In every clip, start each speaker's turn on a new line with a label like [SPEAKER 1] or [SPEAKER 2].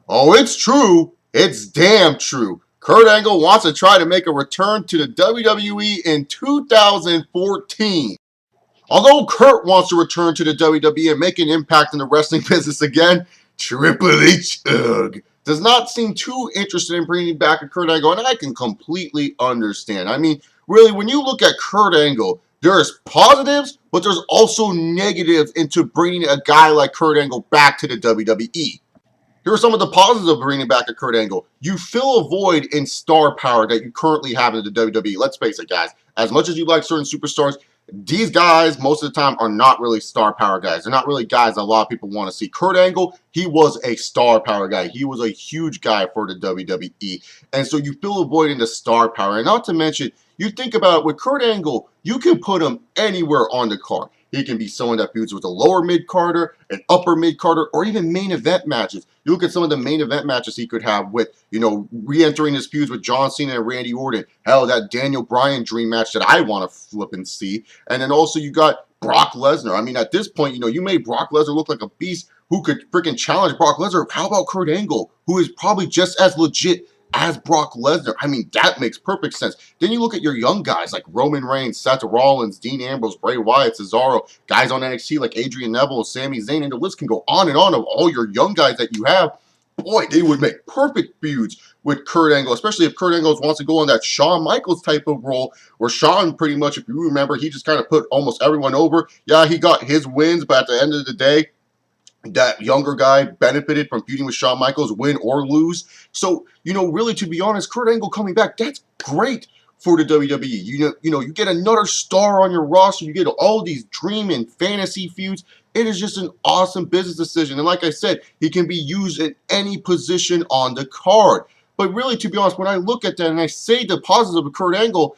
[SPEAKER 1] Oh, it's true. It's damn true. Kurt Angle wants to try to make a return to the WWE in 2014. Although Kurt wants to return to the WWE and make an impact in the wrestling business again, Triple H, does not seem too interested in bringing back a Kurt Angle, and I can completely understand. I mean, really, when you look at Kurt Angle, there's positives, but there's also negatives into bringing a guy like Kurt Angle back to the WWE. Here are some of the positives of bringing back a Kurt Angle. You fill a void in star power that you currently have in the WWE. Let's face it, guys. As much as you like certain superstars, these guys, most of the time, are not really star power guys. They're not really guys that a lot of people want to see. Kurt Angle, he was a star power guy. He was a huge guy for the WWE. And so you fill a void in the star power. And not to mention, you think about it, with Kurt Angle, you can put him anywhere on the card. He can be someone that feuds with a lower mid-carder, an upper mid-carder, or even main event matches. You look at some of the main event matches he could have with, re-entering his feuds with John Cena and Randy Orton. Hell, that Daniel Bryan dream match that I want to flip and see. And then also you got Brock Lesnar. I mean, at this point, you made Brock Lesnar look like a beast who could freaking challenge Brock Lesnar. How about Kurt Angle, who is probably just as legit as Brock Lesnar? I mean, that makes perfect sense. Then you look at your young guys like Roman Reigns, Seth Rollins, Dean Ambrose, Bray Wyatt, Cesaro, guys on NXT like Adrian Neville, Sami Zayn, and the list can go on and on of all your young guys that you have. Boy, they would make perfect feuds with Kurt Angle, especially if Kurt Angle wants to go on that Shawn Michaels type of role, where Shawn pretty much, if you remember, he just kind of put almost everyone over. Yeah, he got his wins, but at the end of the day, that younger guy benefited from feuding with Shawn Michaels, win or lose. So, really, to be honest, Kurt Angle coming back, that's great for the WWE. You get another star on your roster. You get all these dream and fantasy feuds. It is just an awesome business decision. And like I said, he can be used in any position on the card. But really, to be honest, when I look at that and I say the positives of Kurt Angle,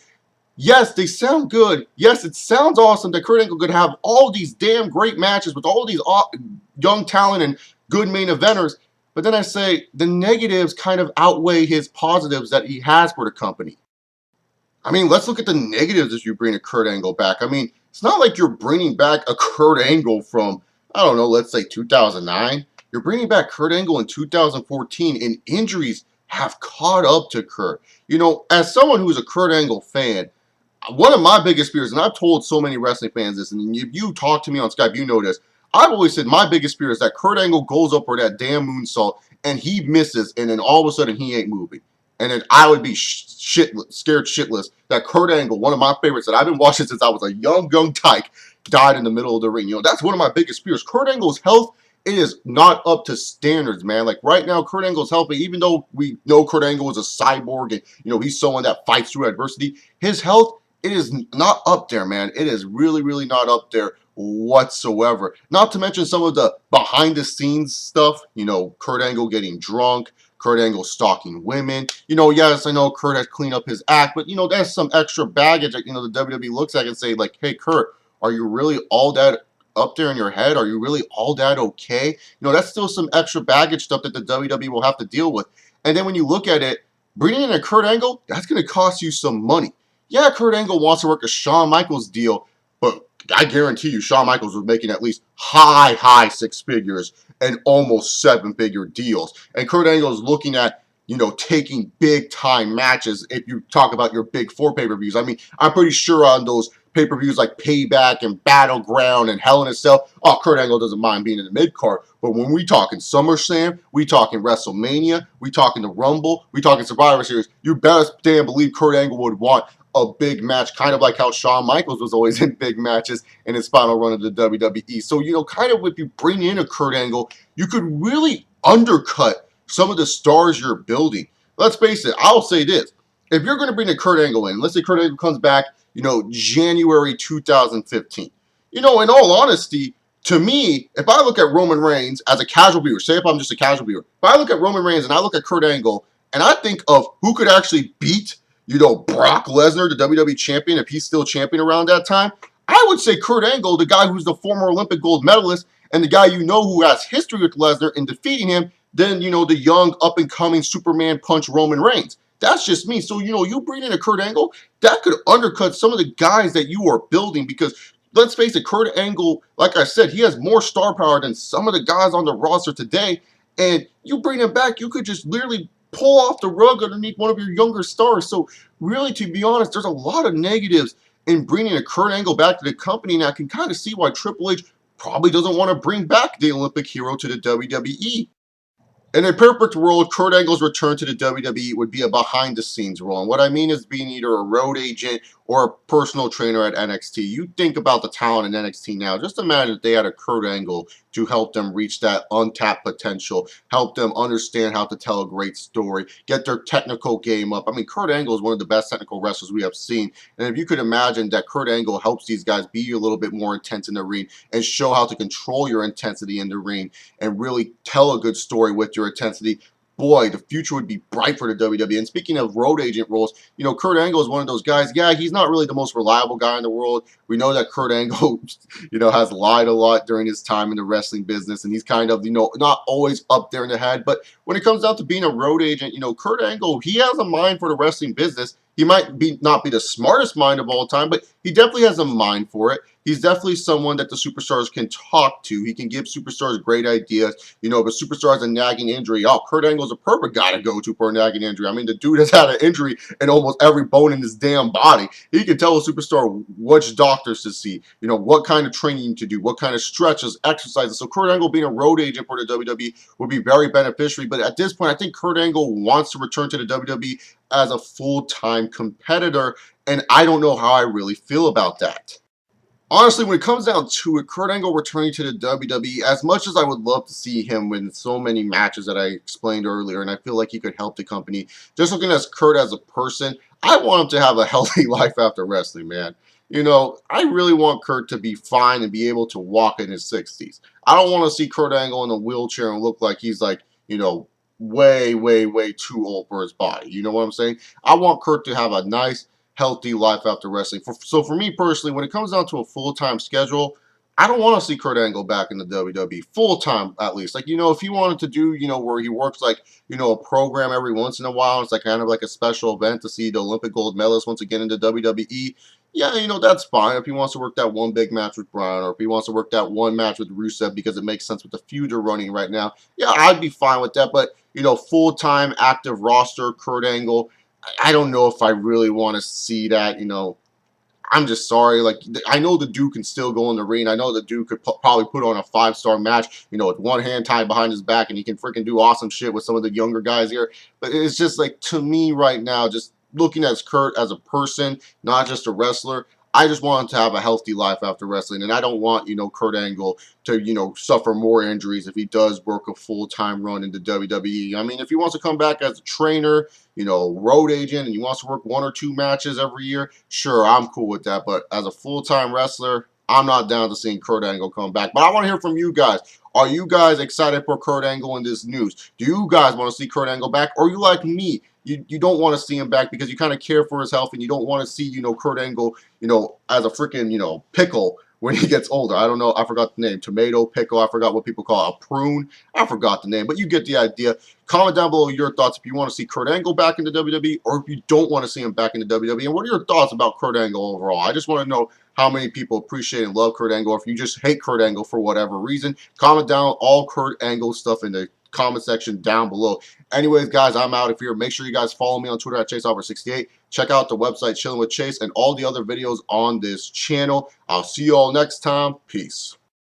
[SPEAKER 1] yes, they sound good. Yes, it sounds awesome that Kurt Angle could have all these damn great matches with all these young talent and good main eventers. But then I say the negatives kind of outweigh his positives that he has for the company. I mean, let's look at the negatives as you bring a Kurt Angle back. I mean, it's not like you're bringing back a Kurt Angle from, I don't know, let's say 2009. You're bringing back Kurt Angle in 2014, and injuries have caught up to Kurt. As someone who's a Kurt Angle fan, one of my biggest fears, and I've told so many wrestling fans this, and if you talk to me on Skype, you know this. I've always said my biggest fear is that Kurt Angle goes up for that damn moonsault and he misses, and then all of a sudden he ain't moving. And then I would be scared shitless that Kurt Angle, one of my favorites that I've been watching since I was a young tyke, died in the middle of the ring. That's one of my biggest fears. Kurt Angle's health, it is not up to standards, man. Like right now, Kurt Angle's healthy, even though we know Kurt Angle is a cyborg and, he's someone that fights through adversity. His health, it is not up there, man. It is really, really not up there whatsoever. Not to mention some of the behind-the-scenes stuff, Kurt Angle getting drunk, Kurt Angle stalking women. Yes, I know Kurt has cleaned up his act, but, that's some extra baggage that, the WWE looks at and say, like, hey, Kurt, are you really all that up there in your head? Are you really all that okay? That's still some extra baggage stuff that the WWE will have to deal with. And then when you look at it, bringing in a Kurt Angle, that's going to cost you some money. Yeah, Kurt Angle wants to work a Shawn Michaels deal, but I guarantee you Shawn Michaels was making at least high six figures and almost seven-figure deals. And Kurt Angle is looking at, taking big-time matches if you talk about your big four pay-per-views. I mean, I'm pretty sure on those pay-per-views like Payback and Battleground and Hell in a Cell, Kurt Angle doesn't mind being in the mid-card. But when we talking SummerSlam, we talking WrestleMania, we talking the Rumble, we talking Survivor Series, you better damn believe Kurt Angle would want a big match, kind of like how Shawn Michaels was always in big matches in his final run of the WWE. So, kind of if you bring in a Kurt Angle, you could really undercut some of the stars you're building. Let's face it, I'll say this. If you're going to bring a Kurt Angle in, let's say Kurt Angle comes back, January 2015. In all honesty, to me, if I look at Roman Reigns as a casual viewer, say if I'm just a casual viewer, if I look at Roman Reigns and I look at Kurt Angle and I think of who could actually beat Brock Lesnar, the WWE champion, if he's still champion around that time, I would say Kurt Angle, the guy who's the former Olympic gold medalist, and the guy who has history with Lesnar in defeating him, than, the young, up-and-coming Superman punch Roman Reigns. That's just me. So, you bring in a Kurt Angle, that could undercut some of the guys that you are building because, let's face it, Kurt Angle, like I said, he has more star power than some of the guys on the roster today. and you bring him back, you could just literally pull off the rug underneath one of your younger stars. So really, to be honest, there's a lot of negatives in bringing a Kurt Angle back to the company, and I can kind of see why Triple H probably doesn't want to bring back the Olympic hero to the WWE. In a perfect world, Kurt Angle's return to the WWE would be a behind-the-scenes role. And what I mean is being either a road agent or a personal trainer at NXT. You think about the talent in NXT now. Just imagine if they had a Kurt Angle to help them reach that untapped potential, help them understand how to tell a great story, get their technical game up. I mean, Kurt Angle is one of the best technical wrestlers we have seen. And if you could imagine that Kurt Angle helps these guys be a little bit more intense in the ring and show how to control your intensity in the ring and really tell a good story with your intensity, boy, the future would be bright for the WWE. And speaking of road agent roles, you know, Kurt Angle is one of those guys. Yeah, he's not really the most reliable guy in the world. We know that Kurt Angle, you know, has lied a lot during his time in the wrestling business, and he's kind of, you know, not always up there in the head. But when it comes down to being a road agent, you know, Kurt Angle, he has a mind for the wrestling business. He might be not be the smartest mind of all time, but he definitely has a mind for it. He's definitely someone that the superstars can talk to. He can give superstars great ideas. You know, if a superstar has a nagging injury, oh, Kurt Angle's a perfect guy to go to for a nagging injury. I mean, the dude has had an injury in almost every bone in his damn body. He can tell a superstar which doctors to see, you know, what kind of training to do, what kind of stretches, exercises. So Kurt Angle being a road agent for the WWE would be very beneficial. But at this point, I think Kurt Angle wants to return to the WWE as a full-time competitor, and I don't know how I really feel about that. Honestly, when it comes down to it, Kurt Angle returning to the WWE, as much as I would love to see him win so many matches that I explained earlier, and I feel like he could help the company, just looking at Kurt as a person, I want him to have a healthy life after wrestling, man. You know, I really want Kurt to be fine and be able to walk in his 60s. I don't want to see Kurt Angle in a wheelchair and look like he's like, you know, way, way, way too old for his body. You know what I'm saying? I want Kurt to have a nice, healthy life after wrestling. So for me personally, when it comes down to a full-time schedule, I don't want to see Kurt Angle back in the WWE full-time, at least. Like, you know, if he wanted to do, you know, where he works like, you know, a program every once in a while, it's like kind of like a special event to see the Olympic gold medalist once again in the WWE. Yeah, you know, that's fine. If he wants to work that one big match with Bryan, or if he wants to work that one match with Rusev because it makes sense with the feud they're running right now, yeah, I'd be fine with that. But, you know, full-time active roster Kurt Angle, I don't know if I really want to see that. You know, I'm just sorry. Like, I know the dude can still go in the ring. I know the dude could probably put on a 5-star match, you know, with one hand tied behind his back, and he can freaking do awesome shit with some of the younger guys here. But it's just like, to me right now, just looking at Kurt as a person, not just a wrestler, I just want him to have a healthy life after wrestling. And I don't want, you know, Kurt Angle to, you know, suffer more injuries if he does work a full-time run in the WWE. I mean, if he wants to come back as a trainer, you know, road agent, and he wants to work 1 or 2 matches every year, sure, I'm cool with that. But as a full-time wrestler, I'm not down to seeing Kurt Angle come back. But I want to hear from you guys. Are you guys excited for Kurt Angle in this news? Do you guys want to see Kurt Angle back? Or are you like me? You don't want to see him back because you kind of care for his health, and you don't want to see, you know, Kurt Angle, you know, as a freaking, you know, pickle when he gets older. I don't know. I forgot the name. Tomato, pickle. I forgot what people call a prune. I forgot the name, but you get the idea. Comment down below your thoughts if you want to see Kurt Angle back in the WWE, or if you don't want to see him back in the WWE. And what are your thoughts about Kurt Angle overall? I just want to know how many people appreciate and love Kurt Angle, or if you just hate Kurt Angle for whatever reason. Comment down all Kurt Angle stuff in the comment section down below. Anyways, guys, I'm out of here. Make sure you guys follow me on Twitter at ChaseOffer68. Check out the website Chilling with Chase and all the other videos on this channel. I'll see you all next time. Peace.